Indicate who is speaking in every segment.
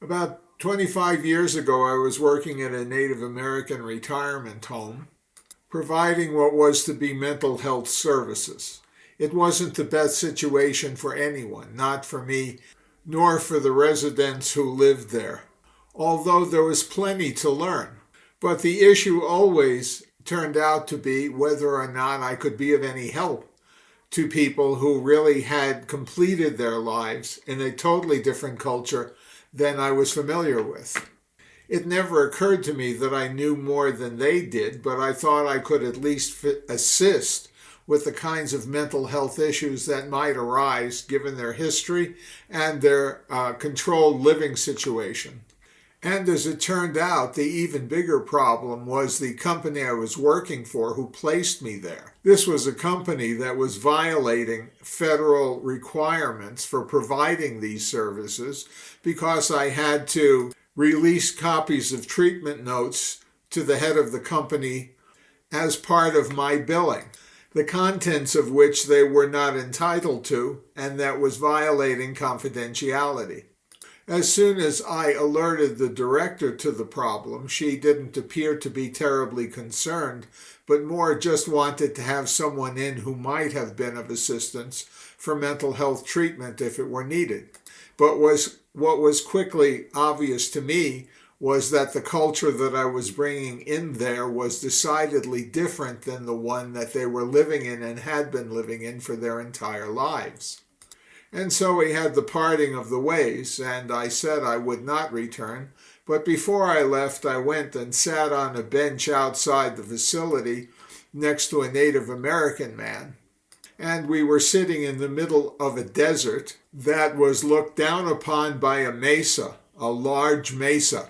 Speaker 1: About 25 years ago, I was working at a Native American retirement home, providing what was to be mental health services. It wasn't the best situation for anyone, not for me, nor for the residents who lived there, although there was plenty to learn. But the issue always turned out to be whether or not I could be of any help to people who really had completed their lives in a totally different culture than I was familiar with. It never occurred to me that I knew more than they did, but I thought I could at least assist with the kinds of mental health issues that might arise given their history and their controlled living situation. And as it turned out, the even bigger problem was the company I was working for who placed me there. This was a company that was violating federal requirements for providing these services because I had to release copies of treatment notes to the head of the company as part of my billing, the contents of which they were not entitled to, and that was violating confidentiality. As soon as I alerted the director to the problem, she didn't appear to be terribly concerned, but more just wanted to have someone in who might have been of assistance for mental health treatment if it were needed. But what was quickly obvious to me was that the culture that I was bringing in there was decidedly different than the one that they were living in and had been living in for their entire lives. And so we had the parting of the ways, and I said I would not return. But before I left, I went and sat on a bench outside the facility next to a Native American man. And we were sitting in the middle of a desert that was looked down upon by a mesa, a large mesa,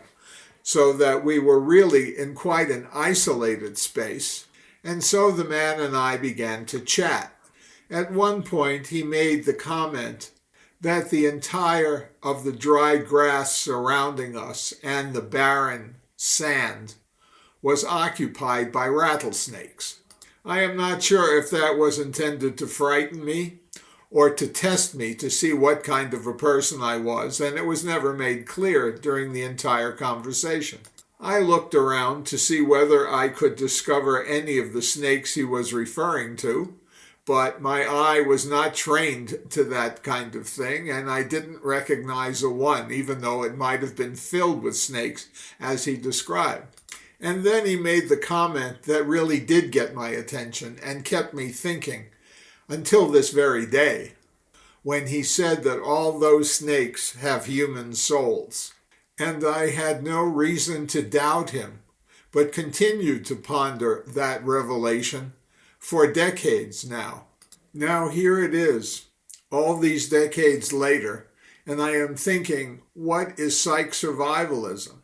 Speaker 1: so that we were really in quite an isolated space. And so the man and I began to chat. At one point, he made the comment that the entire of the dry grass surrounding us and the barren sand was occupied by rattlesnakes. I am not sure if that was intended to frighten me or to test me to see what kind of a person I was, and it was never made clear during the entire conversation. I looked around to see whether I could discover any of the snakes he was referring to, but my eye was not trained to that kind of thing, and I didn't recognize a one, even though it might have been filled with snakes, as he described. And then he made the comment that really did get my attention and kept me thinking until this very day, when he said that all those snakes have human souls. And I had no reason to doubt him, but continued to ponder that revelation for decades now. Now here it is, all these decades later, and I am thinking, what is psych survivalism?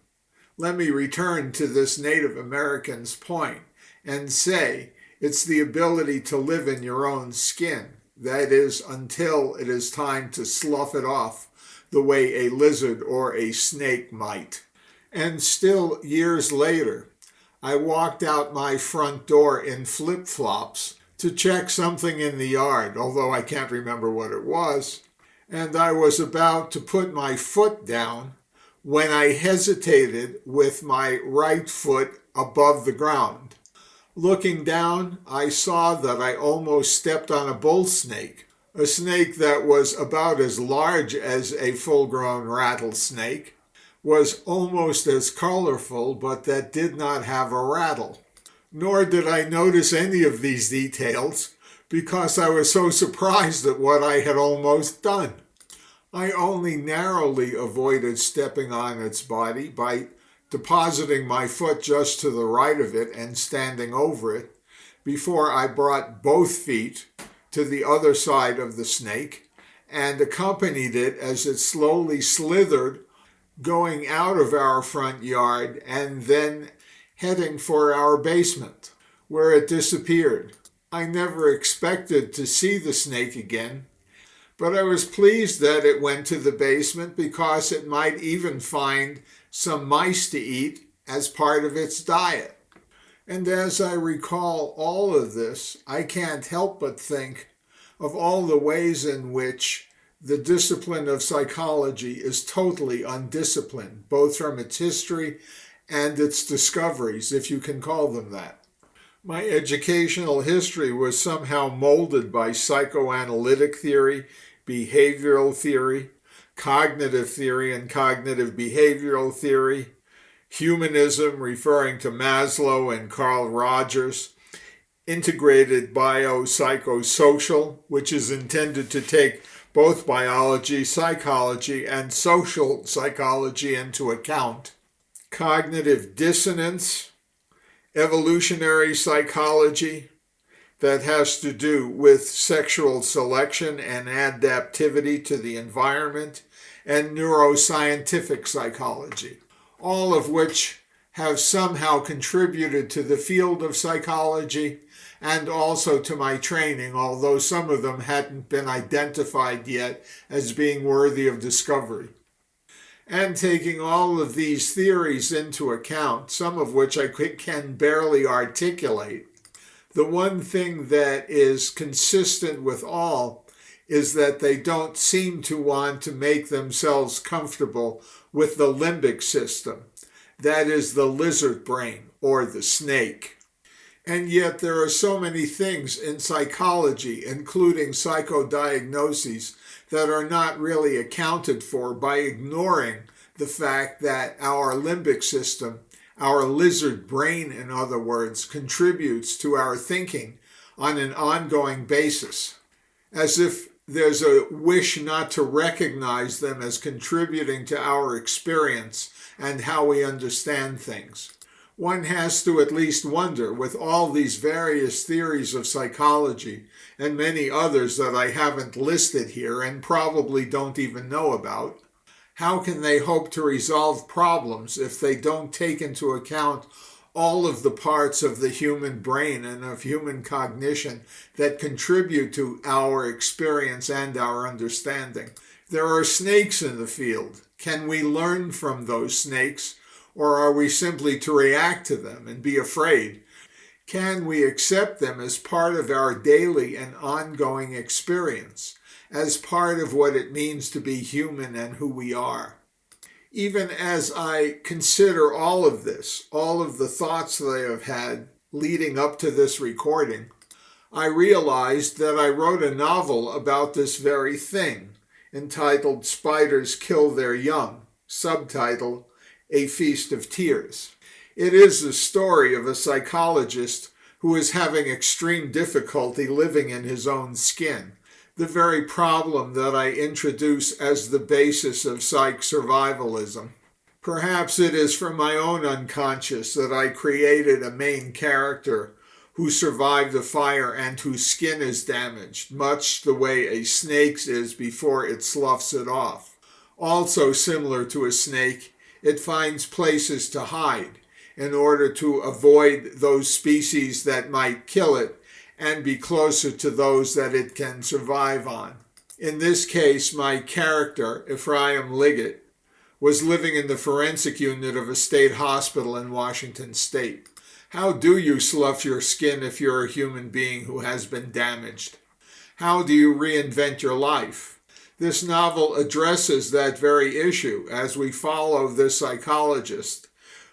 Speaker 1: Let me return to this Native American's point and say it's the ability to live in your own skin. That is, until it is time to slough it off the way a lizard or a snake might. And still years later, I walked out my front door in flip-flops to check something in the yard, although I can't remember what it was, and I was about to put my foot down when I hesitated with my right foot above the ground. Looking down, I saw that I almost stepped on a bull snake, a snake that was about as large as a full-grown rattlesnake, was almost as colorful, but that did not have a rattle. Nor did I notice any of these details because I was so surprised at what I had almost done. I only narrowly avoided stepping on its body by depositing my foot just to the right of it and standing over it before I brought both feet to the other side of the snake and accompanied it as it slowly slithered going out of our front yard and then heading for our basement, where it disappeared. I never expected to see the snake again, but I was pleased that it went to the basement because it might even find some mice to eat as part of its diet. And as I recall all of this, I can't help but think of all the ways in which The discipline of psychology is totally undisciplined, both from its history and its discoveries, if you can call them that. My educational history was somehow molded by psychoanalytic theory, behavioral theory, cognitive theory and cognitive behavioral theory, humanism referring to Maslow and Carl Rogers, integrated biopsychosocial, which is intended to take both biology, psychology, and social psychology into account, cognitive dissonance, evolutionary psychology, that has to do with sexual selection and adaptivity to the environment, and neuroscientific psychology, all of which have somehow contributed to the field of psychology and also to my training, although some of them hadn't been identified yet as being worthy of discovery. And taking all of these theories into account, some of which I can barely articulate, the one thing that is consistent with all is that they don't seem to want to make themselves comfortable with the limbic system, that is the lizard brain or the snake. And yet there are so many things in psychology, including psychodiagnoses, that are not really accounted for by ignoring the fact that our limbic system, our lizard brain, in other words, contributes to our thinking on an ongoing basis, as if there's a wish not to recognize them as contributing to our experience and how we understand things. One has to at least wonder, with all these various theories of psychology and many others that I haven't listed here and probably don't even know about, how can they hope to resolve problems if they don't take into account all of the parts of the human brain and of human cognition that contribute to our experience and our understanding? There are snakes in the field. Can we learn from those snakes, or are we simply to react to them and be afraid? Can we accept them as part of our daily and ongoing experience, as part of what it means to be human and who we are? Even as I consider all of this, all of the thoughts that I have had leading up to this recording, I realized that I wrote a novel about this very thing, entitled Spiders Kill Their Young, subtitle A Feast of Tears. It is the story of a psychologist who is having extreme difficulty living in his own skin, the very problem that I introduce as the basis of psych survivalism. Perhaps it is from my own unconscious that I created a main character who survived the fire and whose skin is damaged, much the way a snake's is before it sloughs it off. Also similar to a snake, it finds places to hide in order to avoid those species that might kill it and be closer to those that it can survive on. In this case, my character, Ephraim Liggett, was living in the forensic unit of a state hospital in Washington State. How do you slough your skin if you're a human being who has been damaged? How do you reinvent your life? This novel addresses that very issue as we follow this psychologist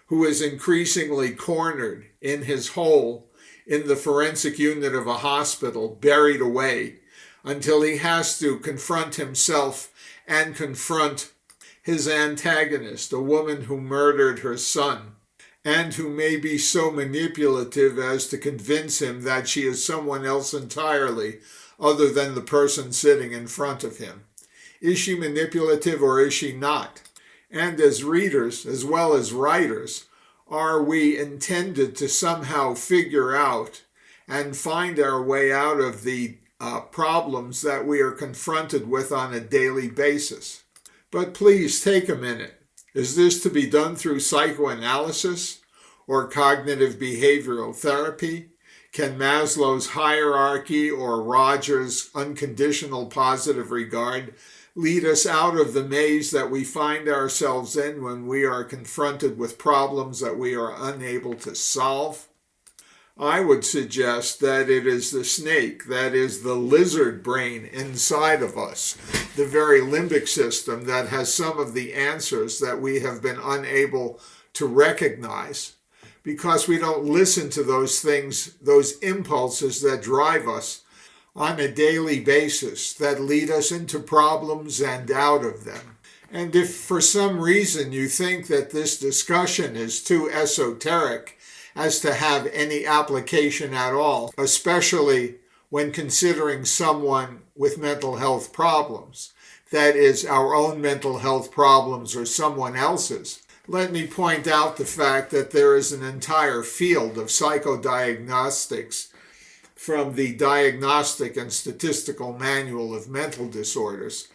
Speaker 1: who is increasingly cornered in his hole in the forensic unit of a hospital, buried away, until he has to confront himself and confront his antagonist, a woman who murdered her son, and who may be so manipulative as to convince him that she is someone else entirely other than the person sitting in front of him. Is she manipulative or is she not? And as readers, as well as writers, are we intended to somehow figure out and find our way out of the problems that we are confronted with on a daily basis? But please take a minute. Is this to be done through psychoanalysis or cognitive behavioral therapy? Can Maslow's hierarchy or Rogers' unconditional positive regard lead us out of the maze that we find ourselves in when we are confronted with problems that we are unable to solve? I would suggest that it is the snake, that is the lizard brain inside of us, the very limbic system that has some of the answers that we have been unable to recognize because we don't listen to those things, those impulses that drive us on a daily basis, that lead us into problems and out of them. And if for some reason you think that this discussion is too esoteric as to have any application at all, especially when considering someone with mental health problems, that is, our own mental health problems or someone else's, let me point out the fact that there is an entire field of psychodiagnostics from the Diagnostic and Statistical Manual of Mental Disorders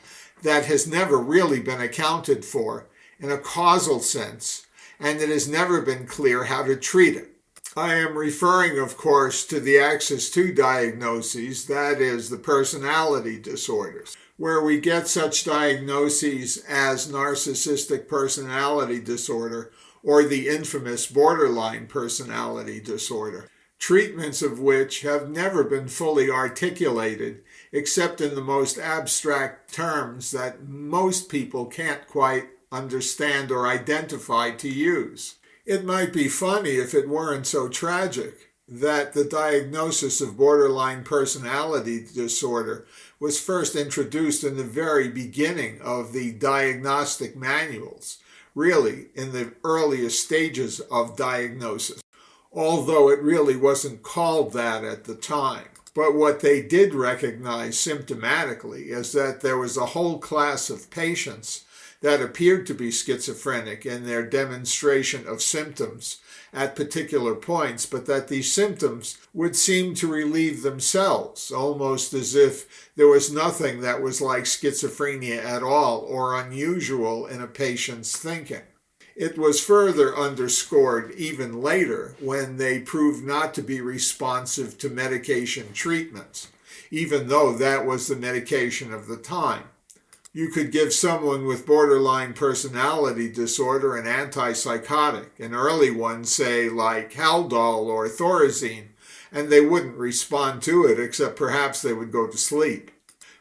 Speaker 1: that has never really been accounted for in a causal sense, and it has never been clear how to treat it. I am referring, of course, to the Axis II diagnoses, that is, the personality disorders, where we get such diagnoses as narcissistic personality disorder or the infamous borderline personality disorder, treatments of which have never been fully articulated except in the most abstract terms that most people can't quite understand or identify to use. It might be funny if it weren't so tragic that the diagnosis of borderline personality disorder was first introduced in the very beginning of the diagnostic manuals, really in the earliest stages of diagnosis, although it really wasn't called that at the time. But what they did recognize symptomatically is that there was a whole class of patients that appeared to be schizophrenic in their demonstration of symptoms at particular points, but that these symptoms would seem to relieve themselves, almost as if there was nothing that was like schizophrenia at all or unusual in a patient's thinking. It was further underscored even later when they proved not to be responsive to medication treatments, even though that was the medication of the time. You could give someone with borderline personality disorder an antipsychotic, an early one, say, like Haldol or Thorazine, and they wouldn't respond to it except perhaps they would go to sleep.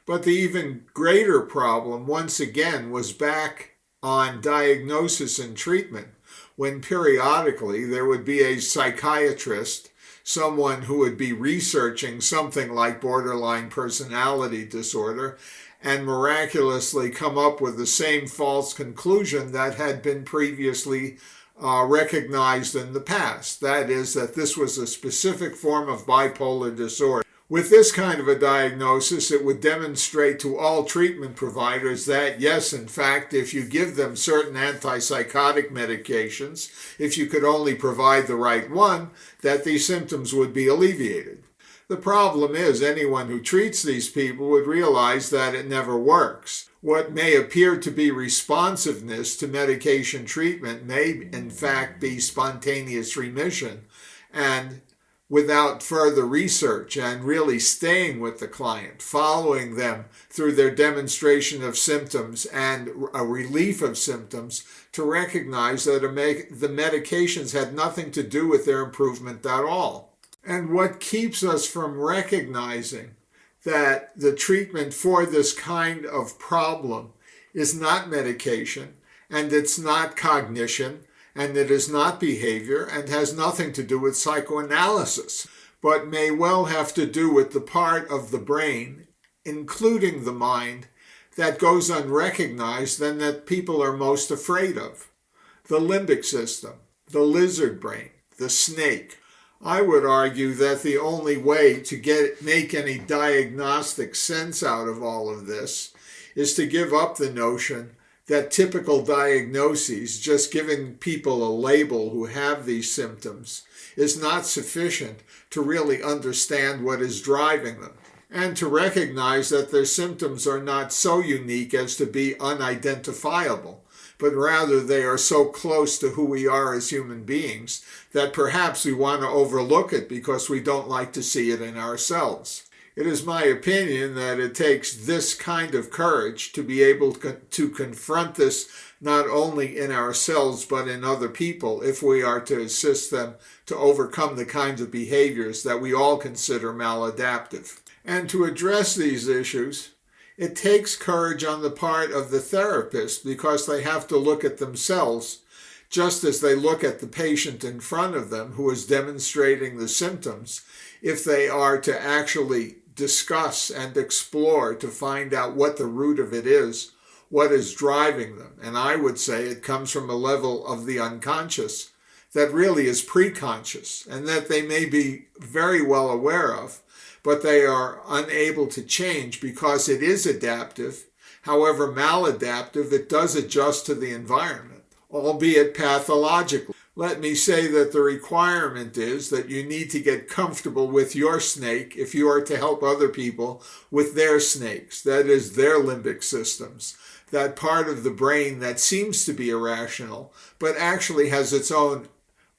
Speaker 1: But the even greater problem, once again, was back on diagnosis and treatment, when periodically there would be a psychiatrist, someone who would be researching something like borderline personality disorder, and miraculously come up with the same false conclusion that had been previously recognized in the past. That is, that this was a specific form of bipolar disorder. With this kind of a diagnosis, it would demonstrate to all treatment providers that, yes, in fact, if you give them certain antipsychotic medications, if you could only provide the right one, that these symptoms would be alleviated. The problem is anyone who treats these people would realize that it never works. What may appear to be responsiveness to medication treatment may, in fact, be spontaneous remission, and without further research and really staying with the client, following them through their demonstration of symptoms and a relief of symptoms, to recognize that the medications had nothing to do with their improvement at all. And what keeps us from recognizing that the treatment for this kind of problem is not medication, and it's not cognition, and it is not behavior, and has nothing to do with psychoanalysis, but may well have to do with the part of the brain, including the mind, that goes unrecognized and that people are most afraid of. The limbic system, the lizard brain, the snake. I would argue that the only way to make any diagnostic sense out of all of this is to give up the notion that typical diagnoses, just giving people a label who have these symptoms, is not sufficient to really understand what is driving them, and to recognize that their symptoms are not so unique as to be unidentifiable, but rather they are so close to who we are as human beings that perhaps we want to overlook it because we don't like to see it in ourselves. It is my opinion that it takes this kind of courage to be able to confront this not only in ourselves but in other people if we are to assist them to overcome the kinds of behaviors that we all consider maladaptive. And to address these issues, it takes courage on the part of the therapist because they have to look at themselves just as they look at the patient in front of them who is demonstrating the symptoms, if they are to actually discuss and explore to find out what the root of it is, what is driving them. And I would say it comes from a level of the unconscious that really is preconscious and that they may be very well aware of, but they are unable to change because it is adaptive. However maladaptive, it does adjust to the environment, albeit pathologically. Let me say that the requirement is that you need to get comfortable with your snake if you are to help other people with their snakes, that is, their limbic systems, that part of the brain that seems to be irrational, but actually has its own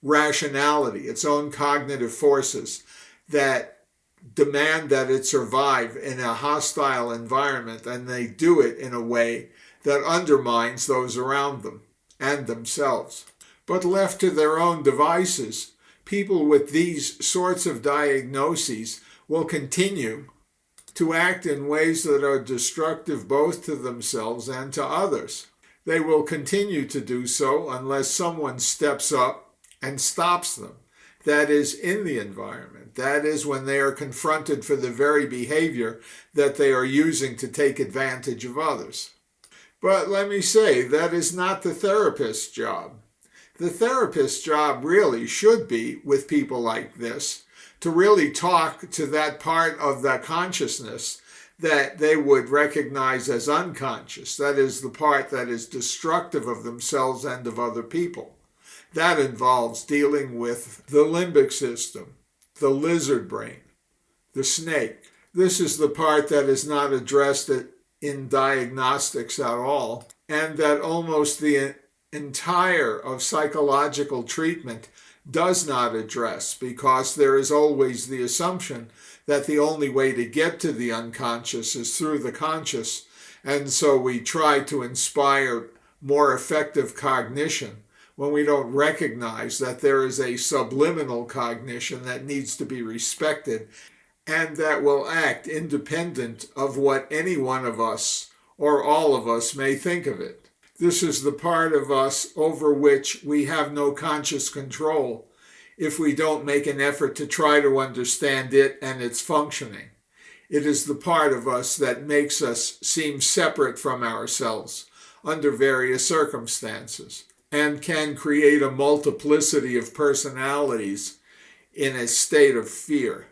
Speaker 1: rationality, its own cognitive forces that demand that it survive in a hostile environment, and they do it in a way that undermines those around them and themselves. But left to their own devices, people with these sorts of diagnoses will continue to act in ways that are destructive both to themselves and to others. They will continue to do so unless someone steps up and stops them. That is, in the environment. That is, when they are confronted for the very behavior that they are using to take advantage of others. But let me say, that is not the therapist's job. The therapist's job really should be, with people like this, to really talk to that part of the consciousness that they would recognize as unconscious. That is, the part that is destructive of themselves and of other people. That involves dealing with the limbic system, the lizard brain, the snake. This is the part that is not addressed in diagnostics at all, and that almost the entire of psychological treatment does not address, because there is always the assumption that the only way to get to the unconscious is through the conscious, and so we try to inspire more effective cognition when we don't recognize that there is a subliminal cognition that needs to be respected and that will act independent of what any one of us or all of us may think of it. This is the part of us over which we have no conscious control if we don't make an effort to try to understand it and its functioning. It is the part of us that makes us seem separate from ourselves under various circumstances and can create a multiplicity of personalities in a state of fear.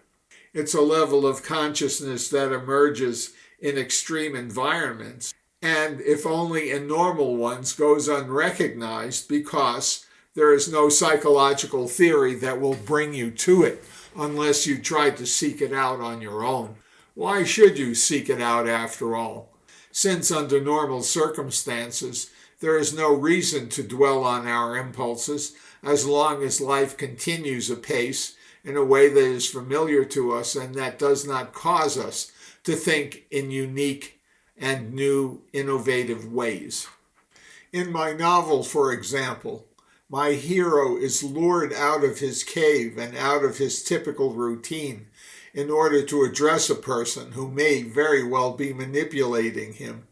Speaker 1: It's a level of consciousness that emerges in extreme environments, and if only in normal ones goes unrecognized because there is no psychological theory that will bring you to it unless you try to seek it out on your own. Why should you seek it out after all? Since under normal circumstances, there is no reason to dwell on our impulses as long as life continues apace in a way that is familiar to us and that does not cause us to think in unique and new, innovative ways. In my novel, for example, my hero is lured out of his cave and out of his typical routine in order to address a person who may very well be manipulating him,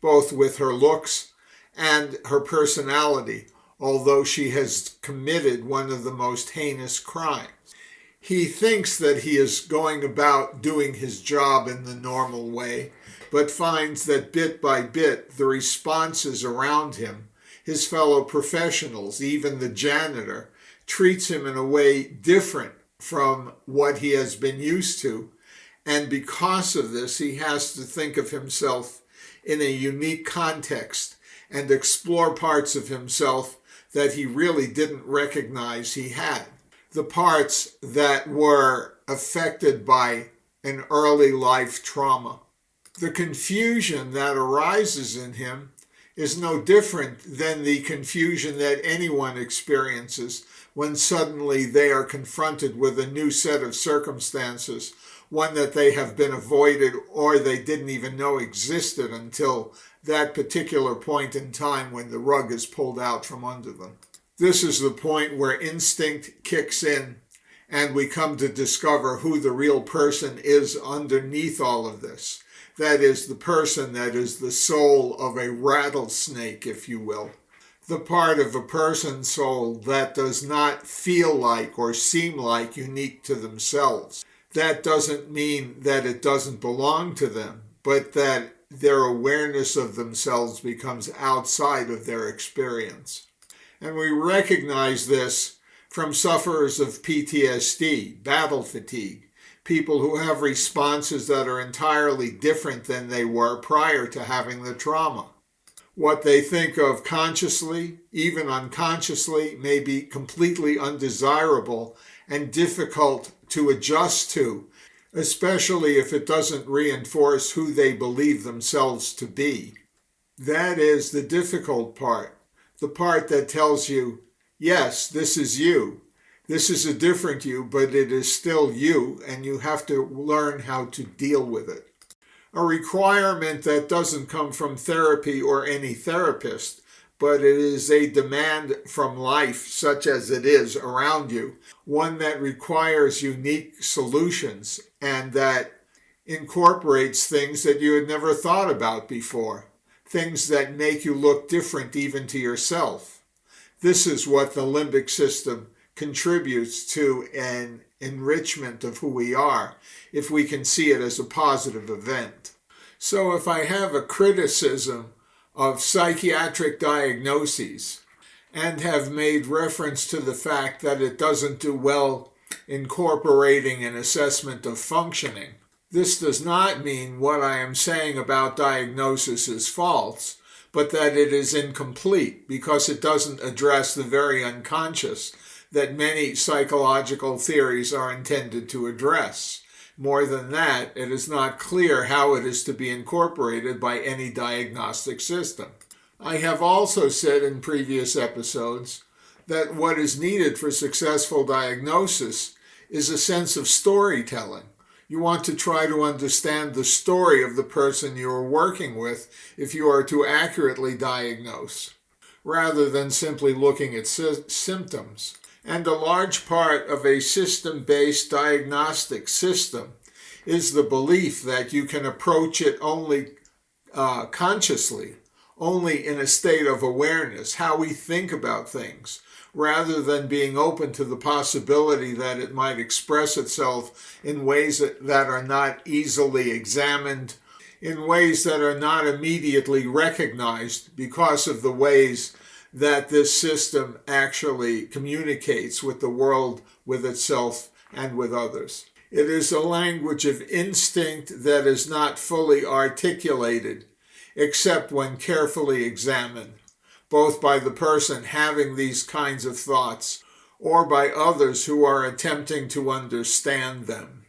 Speaker 1: both with her looks and her personality, although she has committed one of the most heinous crimes. He thinks that he is going about doing his job in the normal way, but finds that bit by bit the responses around him, his fellow professionals, even the janitor, treats him in a way different from what he has been used to, and because of this he has to think of himself in a unique context and explore parts of himself that he really didn't recognize he had. The parts that were affected by an early life trauma. The confusion that arises in him is no different than the confusion that anyone experiences when suddenly they are confronted with a new set of circumstances one that they have been avoided or they didn't even know existed until that particular point in time when the rug is pulled out from under them. This is the point where instinct kicks in and we come to discover who the real person is underneath all of this. That is the person that is the soul of a rattlesnake, if you will. The part of a person's soul that does not feel like or seem like unique to themselves. That doesn't mean that it doesn't belong to them, but that their awareness of themselves becomes outside of their experience. And we recognize this from sufferers of PTSD, battle fatigue, people who have responses that are entirely different than they were prior to having the trauma. What they think of consciously, even unconsciously, may be completely undesirable and difficult to adjust to, especially if it doesn't reinforce who they believe themselves to be. That is the difficult part, the part that tells you, yes, this is you. This is a different you, but it is still you, and you have to learn how to deal with it. A requirement that doesn't come from therapy or any therapist, but it is a demand from life, such as it is around you, one that requires unique solutions and that incorporates things that you had never thought about before, things that make you look different even to yourself. This is what the limbic system contributes to an enrichment of who we are, if we can see it as a positive event. So if I have a criticism of psychiatric diagnoses and have made reference to the fact that it doesn't do well incorporating an assessment of functioning, this does not mean what I am saying about diagnosis is false, but that it is incomplete because it doesn't address the very unconscious that many psychological theories are intended to address. More than that, it is not clear how it is to be incorporated by any diagnostic system. I have also said in previous episodes that what is needed for successful diagnosis is a sense of storytelling. You want to try to understand the story of the person you are working with if you are to accurately diagnose, rather than simply looking at symptoms. And a large part of a system-based diagnostic system is the belief that you can approach it only consciously, only in a state of awareness, how we think about things, rather than being open to the possibility that it might express itself in ways that are not easily examined, in ways that are not immediately recognized because of the ways that this system actually communicates with the world, with itself, and with others. It is a language of instinct that is not fully articulated, except when carefully examined, both by the person having these kinds of thoughts or by others who are attempting to understand them.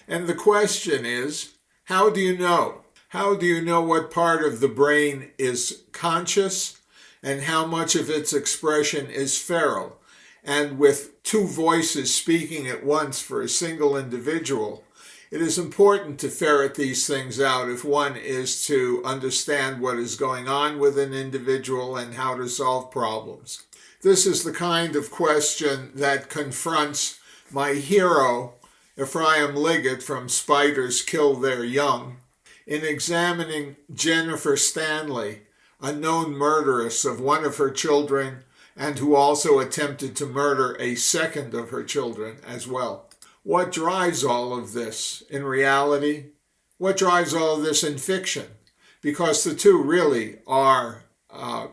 Speaker 1: And the question is, how do you know? How do you know what part of the brain is conscious and how much of its expression is feral? And with two voices speaking at once for a single individual, it is important to ferret these things out if one is to understand what is going on with an individual and how to solve problems. This is the kind of question that confronts my hero, Ephraim Liggett from Spiders Kill Their Young, in examining Jennifer Stanley, a known murderess of one of her children and who also attempted to murder a second of her children as well. What drives all of this in reality? What drives all of this in fiction? Because the two really are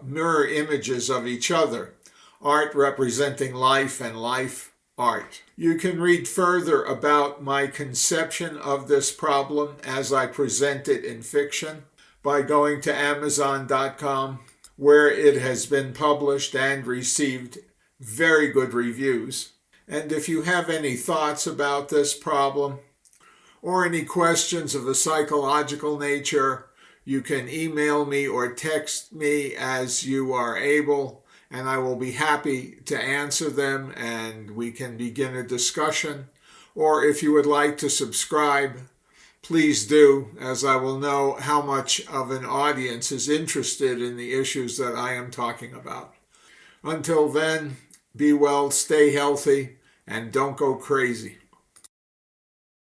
Speaker 1: mirror images of each other. Art representing life and life art. You can read further about my conception of this problem as I present it in fiction by going to Amazon.com, where it has been published and received very good reviews. And if you have any thoughts about this problem or any questions of a psychological nature, you can email me or text me as you are able, and I will be happy to answer them and we can begin a discussion. or if you would like to subscribe, please do, as I will know how much of an audience is interested in the issues that I am talking about. Until then, be well, stay healthy, and don't go crazy.